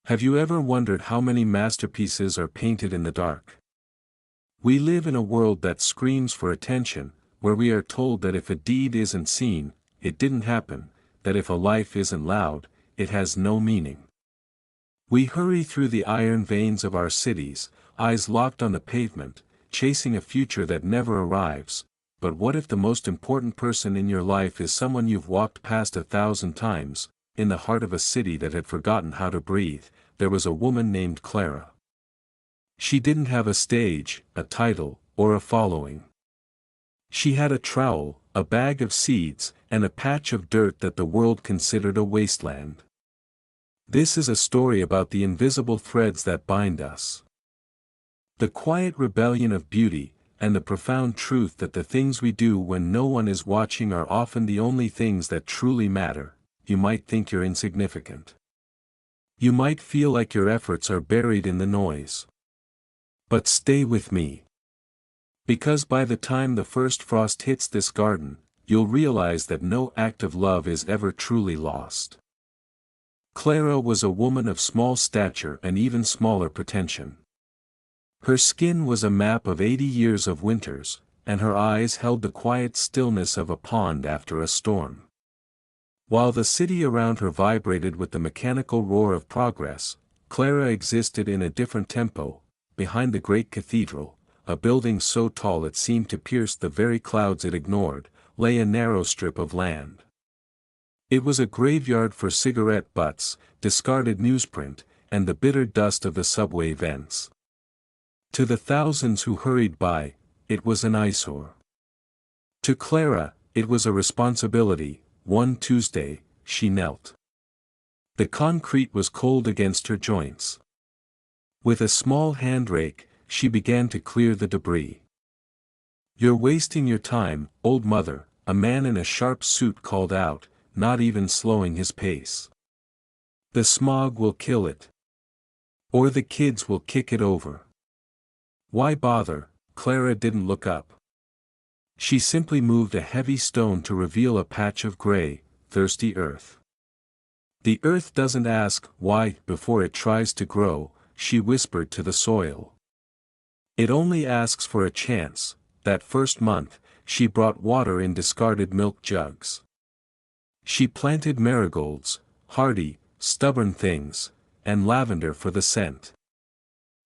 Have you ever wondered how many masterpieces are painted in the dark? We live in a world that screams for attention, where we are told that if a deed isn't seen, it didn't happen, that if a life isn't loud, it has no meaning. We hurry through the iron veins of our cities, eyes locked on the pavement, chasing a future that never arrives. But what if the most important person in your life is someone you've walked past 1,000 times? In the heart of a city that had forgotten how to breathe, there was a woman named Clara. She didn't have a stage, a title, or a following. She had a trowel, a bag of seeds, and a patch of dirt that the world considered a wasteland. This is a story about the invisible threads that bind us. The quiet rebellion of beauty, and the profound truth that the things we do when no one is watching are often the only things that truly matter. You might think you're insignificant. You might feel like your efforts are buried in the noise. But stay with me. Because by the time the first frost hits this garden, you'll realize that no act of love is ever truly lost. Clara was a woman of small stature and even smaller pretension. Her skin was a map of 80 years of winters, and her eyes held the quiet stillness of a pond after a storm. While the city around her vibrated with the mechanical roar of progress, Clara existed in a different tempo. Behind the great cathedral, a building so tall it seemed to pierce the very clouds it ignored, lay a narrow strip of land. It was a graveyard for cigarette butts, discarded newsprint, and the bitter dust of the subway vents. To the thousands who hurried by, it was an eyesore. To Clara, it was a responsibility. One Tuesday, she knelt. The concrete was cold against her joints. With a small hand rake, she began to clear the debris. "You're wasting your time, old mother," a man in a sharp suit called out, not even slowing his pace. "The smog will kill it. Or the kids will kick it over." Why bother? Clara didn't look up. She simply moved a heavy stone to reveal a patch of gray, thirsty earth. "The earth doesn't ask why before it tries to grow," she whispered to the soil. "It only asks for a chance." That first month, she brought water in discarded milk jugs. She planted marigolds, hardy, stubborn things, and lavender for the scent.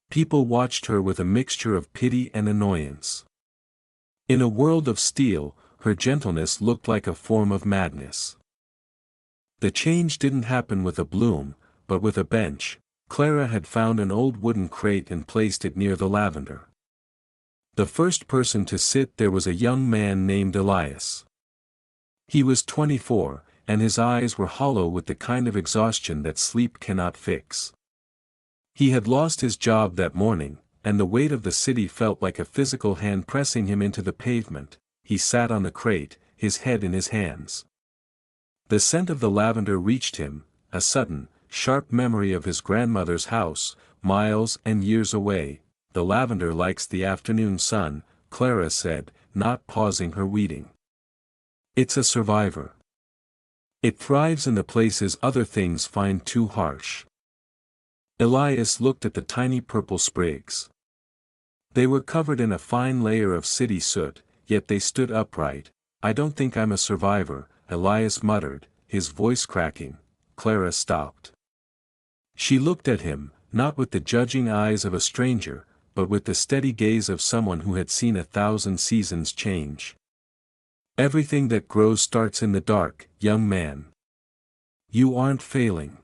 People watched her with a mixture of pity and annoyance. In a world of steel, her gentleness looked like a form of madness. The change didn't happen with a bloom, but with a bench. Clara had found an old wooden crate and placed it near the lavender. The first person to sit there was a young man named Elias. He was 24, and his eyes were hollow with the kind of exhaustion that sleep cannot fix. He had lost his job that morning, and the weight of the city felt like a physical hand pressing him into the pavement. He sat on the crate, his head in his hands. The scent of the lavender reached him, a sudden, sharp memory of his grandmother's house, miles and years away. "The lavender likes the afternoon sun," Clara said, not pausing her weeding. "It's a survivor. It thrives in the places other things find too harsh." Elias looked at the tiny purple sprigs. They were covered in a fine layer of city soot, yet they stood upright. "I don't think I'm a survivor," Elias muttered, his voice cracking. Clara stopped. She looked at him, not with the judging eyes of a stranger, but with the steady gaze of someone who had seen 1,000 seasons change. "Everything that grows starts in the dark, young man. You aren't failing.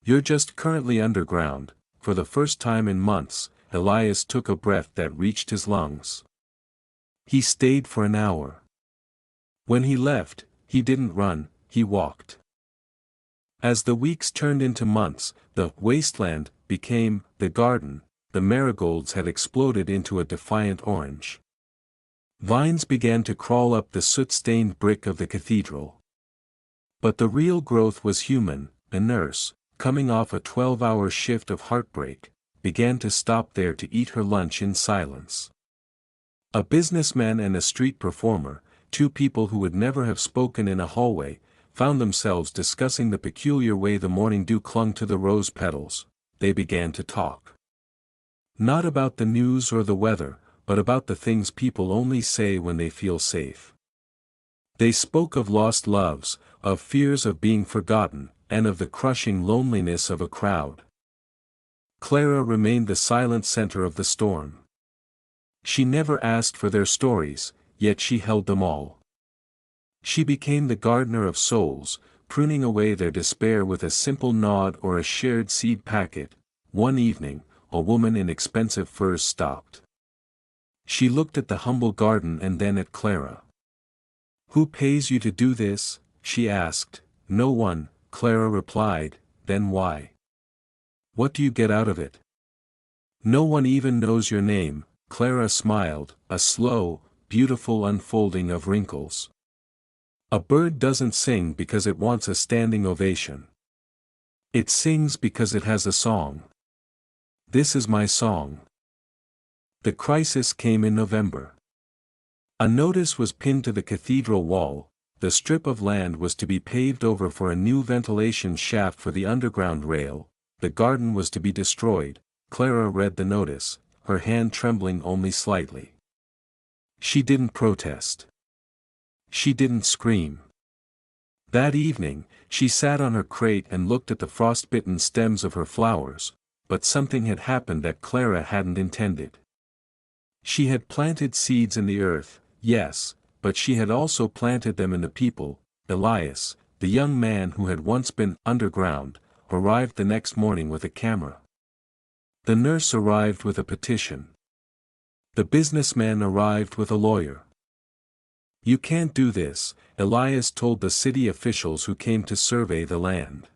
You're just currently underground." For the first time in months, Elias took a breath that reached his lungs. He stayed for an hour. When he left, he didn't run, he walked. As the weeks turned into months, the wasteland became the garden. The marigolds had exploded into a defiant orange. Vines began to crawl up the soot-stained brick of the cathedral. But the real growth was human. A nurse, coming off a 12-hour shift of heartbreak, began to stop there to eat her lunch in silence. A businessman and a street performer, two people who would never have spoken in a hallway, found themselves discussing the peculiar way the morning dew clung to the rose petals. They began to talk. Not about the news or the weather, but about the things people only say when they feel safe. They spoke of lost loves, of fears of being forgotten, and of the crushing loneliness of a crowd. Clara remained the silent center of the storm. She never asked for their stories, yet she held them all. She became the gardener of souls, pruning away their despair with a simple nod or a shared seed packet. One evening, a woman in expensive furs stopped. She looked at the humble garden and then at Clara. "Who pays you to do this?" she asked. "No one," Clara replied. "Then why? What do you get out of it?" "No one even knows your name," Clara smiled, a slow, beautiful unfolding of wrinkles. "A bird doesn't sing because it wants a standing ovation. It sings because it has a song. This is my song." The crisis came in November. A notice was pinned to the cathedral wall. The strip of land was to be paved over for a new ventilation shaft for the underground rail. The garden was to be destroyed. Clara read the notice, her hand trembling only slightly. She didn't protest. She didn't scream. That evening, she sat on her crate and looked at the frost-bitten stems of her flowers, but something had happened that Clara hadn't intended. She had planted seeds in the earth, yes, but she had also planted them in the people. Elias, the young man who had once been underground, arrived the next morning with a camera. The nurse arrived with a petition. The businessman arrived with a lawyer. "You can't do this," Elias told the city officials who came to survey the land.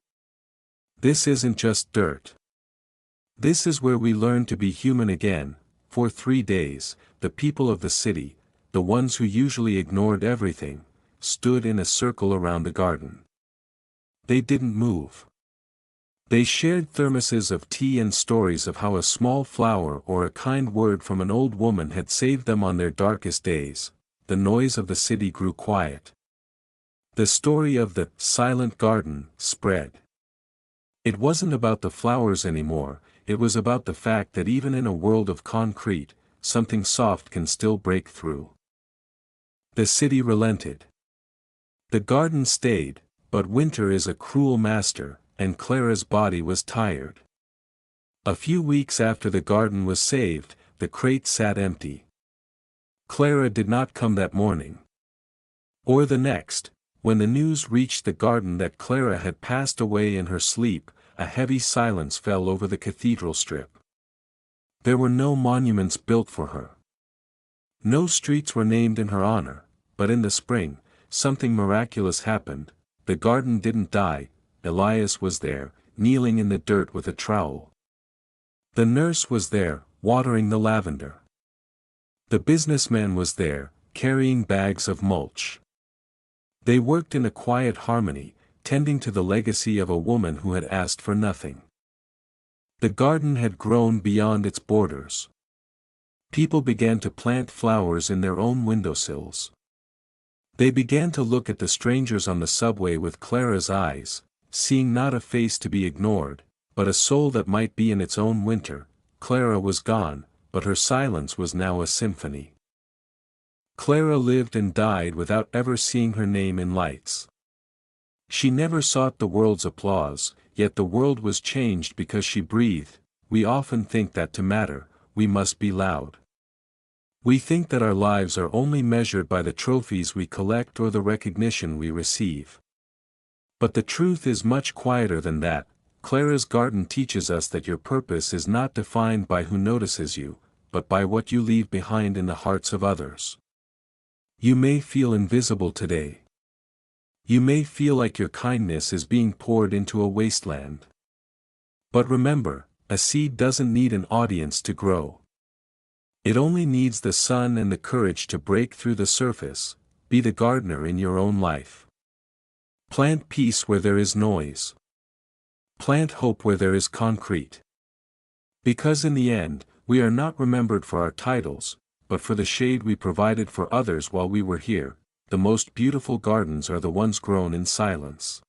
"This isn't just dirt. This is where we learn to be human again." For 3 days, the people of the city, the ones who usually ignored everything, stood in a circle around the garden. They didn't move. They shared thermoses of tea and stories of how a small flower or a kind word from an old woman had saved them on their darkest days. The noise of the city grew quiet. The story of the silent garden spread. It wasn't about the flowers anymore, it was about the fact that even in a world of concrete, something soft can still break through. The city relented. The garden stayed, but winter is a cruel master, and Clara's body was tired. A few weeks after the garden was saved, the crate sat empty. Clara did not come that morning. Or the next. When the news reached the garden that Clara had passed away in her sleep, a heavy silence fell over the cathedral strip. There were no monuments built for her. No streets were named in her honor, but in the spring, something miraculous happened. The garden didn't die. Elias was there, kneeling in the dirt with a trowel. The nurse was there, watering the lavender. The businessman was there, carrying bags of mulch. They worked in a quiet harmony, tending to the legacy of a woman who had asked for nothing. The garden had grown beyond its borders. People began to plant flowers in their own windowsills. They began to look at the strangers on the subway with Clara's eyes, seeing not a face to be ignored, but a soul that might be in its own winter. Clara was gone, but her silence was now a symphony. Clara lived and died without ever seeing her name in lights. She never sought the world's applause, yet the world was changed because she breathed. We often think that to matter, we must be loud. We think that our lives are only measured by the trophies we collect or the recognition we receive. But the truth is much quieter than that. Clara's garden teaches us that your purpose is not defined by who notices you, but by what you leave behind in the hearts of others. You may feel invisible today. You may feel like your kindness is being poured into a wasteland. But remember, a seed doesn't need an audience to grow. It only needs the sun and the courage to break through the surface. Be the gardener in your own life. Plant peace where there is noise. Plant hope where there is concrete. Because in the end, we are not remembered for our titles, but for the shade we provided for others while we were here. the most beautiful gardens are the ones grown in silence.